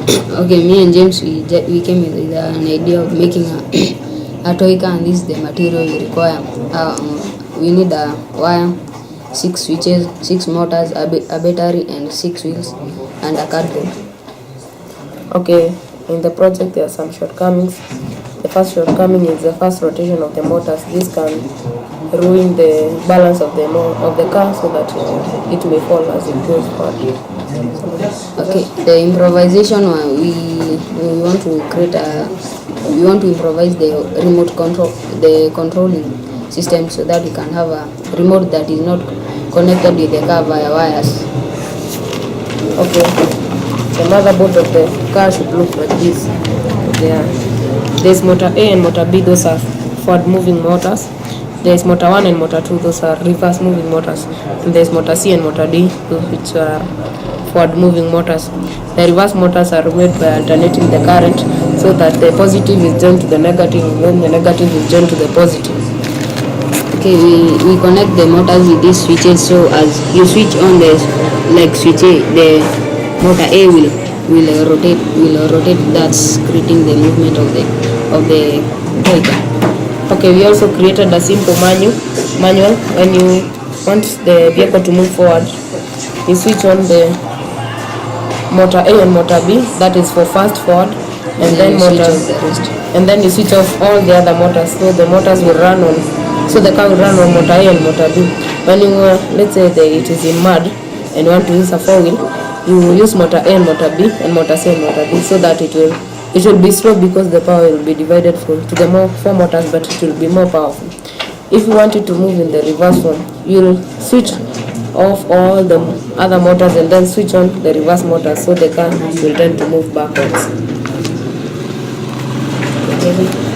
Okay, me and James, we came with an idea of making a toy car, and this is the material we require. We need a wire, 6 switches, 6 motors, a battery, and 6 wheels, and a cardboard. Okay, in the project there are some shortcomings. The first shortcoming is the fast rotation of the motors. This can ruin the balance of the car so that it may fall as it goes forward. Okay, the improvisation we want to create we want to improvise the remote control, the controlling system, so that we can have a remote that is not connected with the car via wires. Okay, the motherboard of the car should look like this. There's motor A and motor B, those are forward moving motors. There's motor 1 and motor 2, those are reverse moving motors. And there's motor C and motor D, which are forward moving motors. The reverse motors are made by alternating the current so that the positive is joined to the negative and then the negative is joined to the positive. Okay, we connect the motors with these switches, so as you switch on the switch A, the motor A will rotate. That's creating the movement of the vehicle. Okay, we also created a simple manual. When you want the vehicle to move forward, you switch on the motor A and motor B, that is for fast forward, and then you switch off all the other motors, so the motors will run on, so the car will run on motor A and motor B. When you let's say it is in mud and you want to use a 4-wheel, you will use motor A and motor B and motor C and motor D, so that it will be slow because the power will be divided to the 4 motors, but it will be more powerful. If you want it to move in the reverse one, you will switch off all the other motors and then switch on the reverse motor, so the car will tend to move backwards.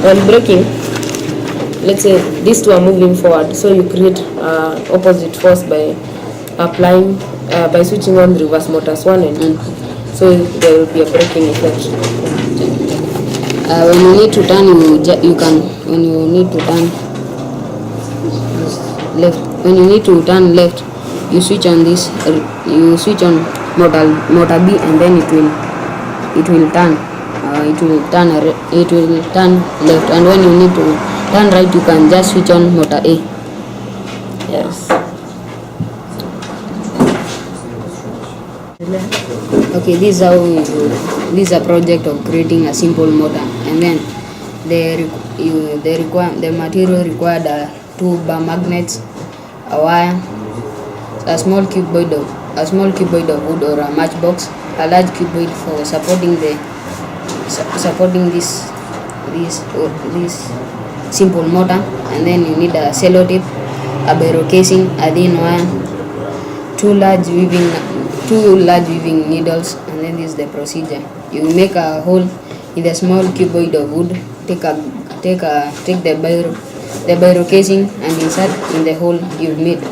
When braking, let's say these two are moving forward, so you create opposite force by applying by switching on the reverse motors 1 and 2, so there will be a braking effect. When you need to turn, when you need to turn left, you switch on this. You switch on motor B, and then it will turn. It will turn left, and when you need to turn right, you can just switch on motor A. Yes. Okay, this is how this is a project of creating a simple motor, and then the material required are 2 bar magnets, a wire, a small cuboid of wood or a matchbox, a large cuboid for supporting this simple motor, and then you need a sellotape, a barrel casing, a thin wire, 2 large weaving needles, and then this is the procedure. You make a hole in the small cuboid of wood, take the barrel casing and insert in the hole you've made.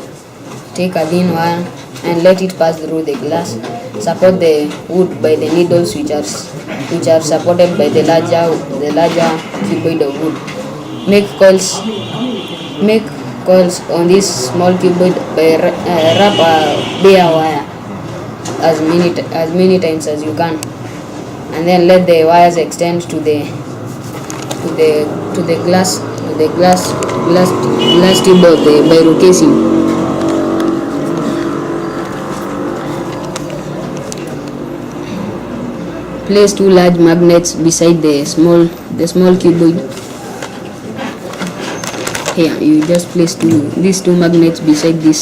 Take a thin wire and let it pass through the glass. Support the wood by the needles which are supported by the larger cuboid of wood. Make coils on this small cuboid by wrap a bare wire as many times as you can, and then let the wires extend to the glass tube of the barrel casing. Place 2 large magnets beside the small cuboid. Here, you just place these two magnets beside the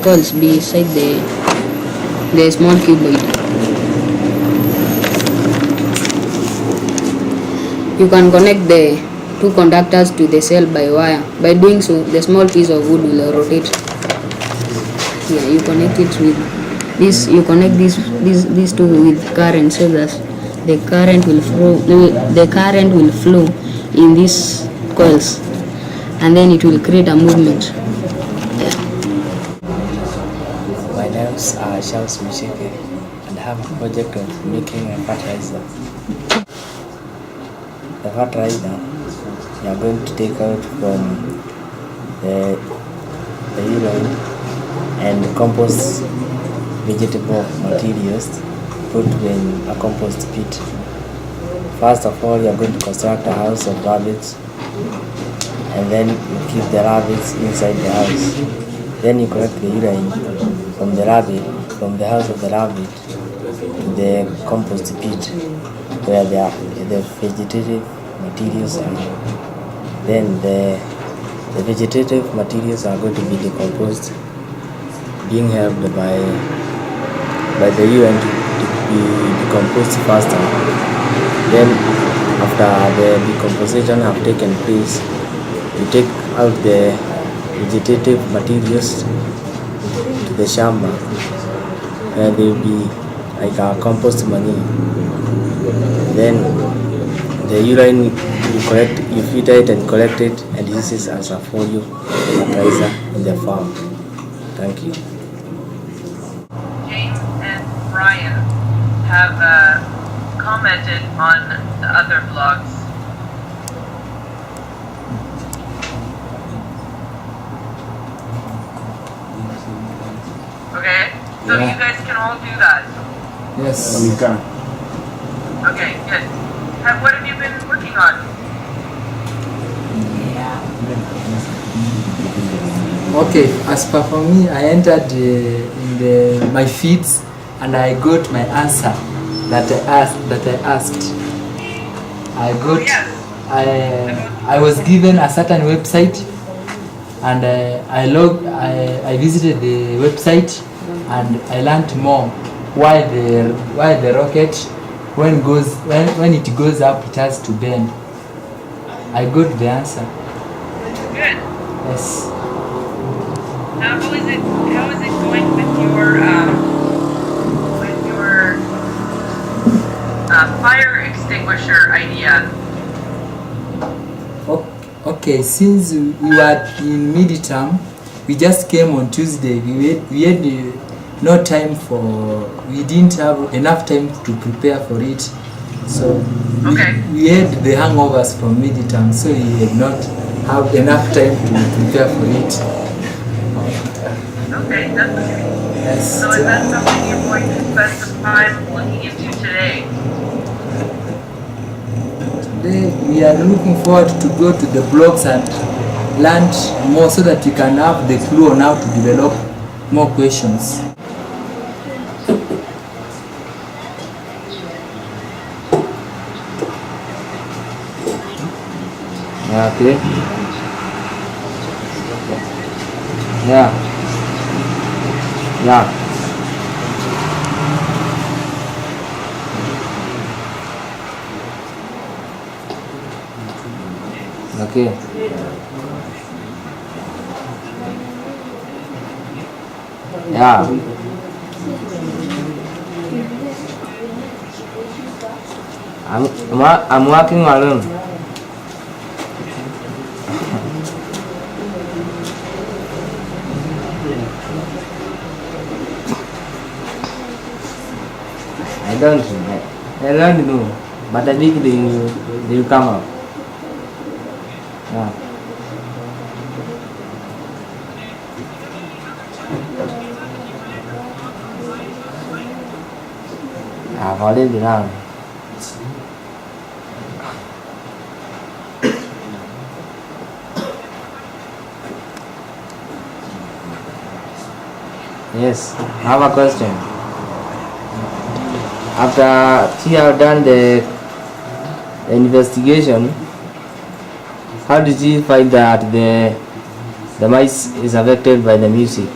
coils beside the small cuboid. You can connect the 2 conductors to the cell by wire. By doing so, the small piece of wood will rotate. Here, you connect it with this. You connect these two with current, so that the current will flow in these coils, and then it will create a movement. My name is Charles Misheke, and I have a project of making a fertilizer. The fertilizer we are going to take out from the urine and compost vegetable materials put in a compost pit. First of all, you are going to construct a house of rabbits, and then you keep the rabbits inside the house. Then you collect the urine from the house of the rabbit to the compost pit where the vegetative materials are. Then the vegetative materials are going to be decomposed, being helped by the urine to be decomposed faster. Then after the decomposition have taken place, you take out the vegetative materials to the shamba where they will be like a compost manure. Then the urine you filter it and collect it and use it as a folio fertilizer in the farm. Thank you. James and Brian have commented on the other blogs. Okay, so you guys can all do that. Yes, we can. Okay, good. What have you been working on? Okay, as per for me, I entered in my feeds and I got my answer that I asked. I was given a certain website and I visited the website and I learned more why the rocket when it goes up it has to bend. I got the answer. Good. Yes. Now, how is it going with your fire extinguisher idea? Okay, since we were in midterm, we just came on Tuesday. We had no time we didn't have enough time to prepare for it. So we had the hangovers from midterm, so we had not have enough time to prepare for it. Okay, that's okay. Yes. So is that something you're going to spend some time looking into today? Today we are looking forward to go to the blogs and learn more so that we can have the clue on how to develop more questions. Okay. Yeah. Okay. Yeah. I'm working alone. I don't know, but I think they will come up. Yeah. I've already done. Yes, I have a question. After she have done the investigation, how did she find that the mice is affected by the music?